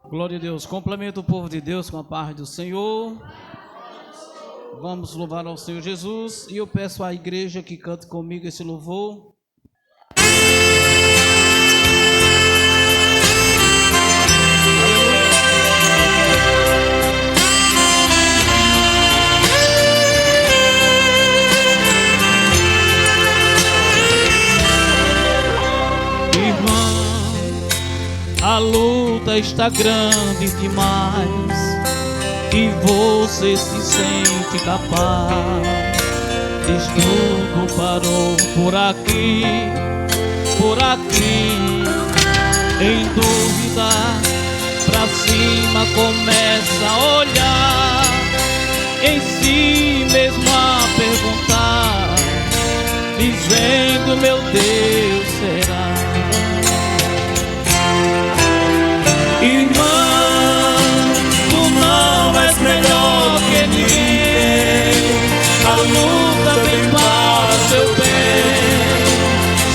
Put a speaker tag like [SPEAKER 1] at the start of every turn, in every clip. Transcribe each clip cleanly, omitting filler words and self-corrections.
[SPEAKER 1] Glória a Deus. Complementa o povo de Deus com a paz do Senhor. Vamos louvar ao Senhor Jesus. E eu peço à igreja que cante comigo esse louvor. A luta está grande demais e você se sente capaz. Tudo parou por aqui, em dúvida, pra cima começa a olhar, em si mesmo a perguntar, dizendo: meu Deus, será? Irmão, tu não és melhor que ninguém. A luta vem para o seu bem.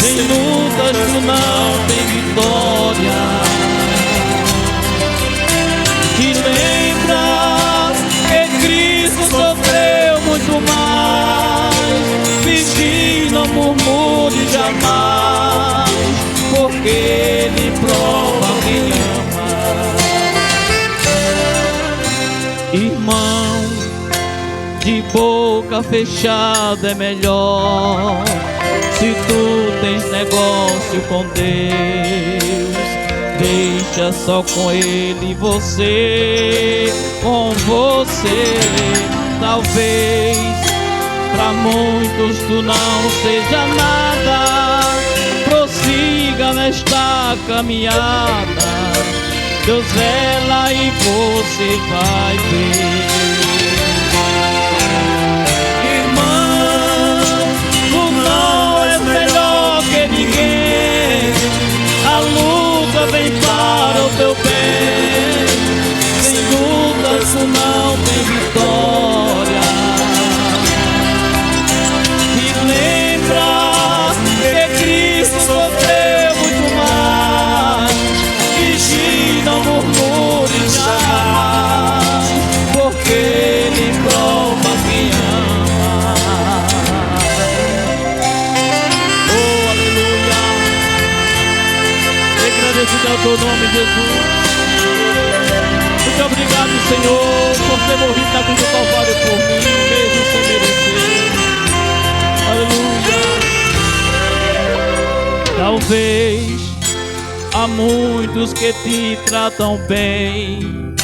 [SPEAKER 1] Sem lutas tu não tem vitória. Te lembra que Cristo sofreu muito mais. Vigie, não murmure jamais, porque Ele prova quem ama. Irmão, de boca fechada é melhor. Se tu tens negócio com Deus, deixa só com Ele você, com você. Talvez pra muitos tu não seja nada. Prossiga nesta caminhada, Deus vela e você vai ver. Irmão, tu não és melhor que ninguém. A luta vem para o teu bem. Sem lutas tu não tem vitória. Te lembra que Cristo sofreu muito mais. Vigie, não murmure jamais, porque Ele prova quem ama. Oh, aleluia. Agradecido ao teu nome, Jesus. Muito obrigado, Senhor, por ter morrido na cruz do Calvário por mim, mesmo sem merecer. Aleluia. Talvez há muitos que te tratam bem,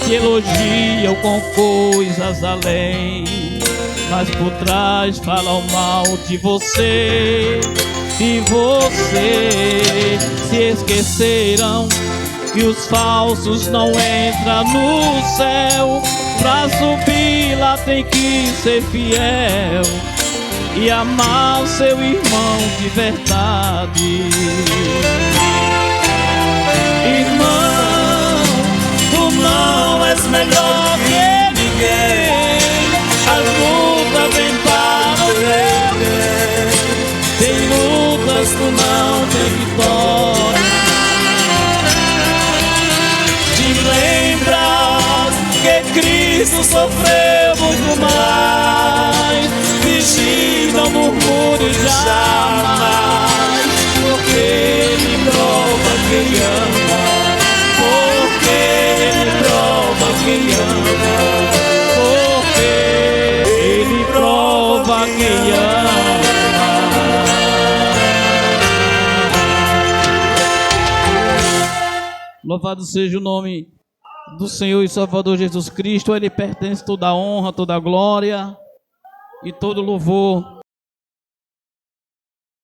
[SPEAKER 1] te elogiam com coisas além, mas por trás falam mal de você. E você se esqueceram que os falsos não entram no céu. Pra subir lá tem que ser fiel e amar o seu irmão de verdade. Irmão, tu não és melhor que ninguém. A luta vem para o teu bem. Sem lutas tu não tem vitória. Te lembras que Cristo sofreu muito mais. Vigie, não murmure jamais, porque Ele prova quem ama. Porque Ele prova quem ama. Porque Ele prova quem ama. Louvado seja o nome do Senhor e Salvador Jesus Cristo. A Ele pertence toda a honra, toda a glória e todo louvor.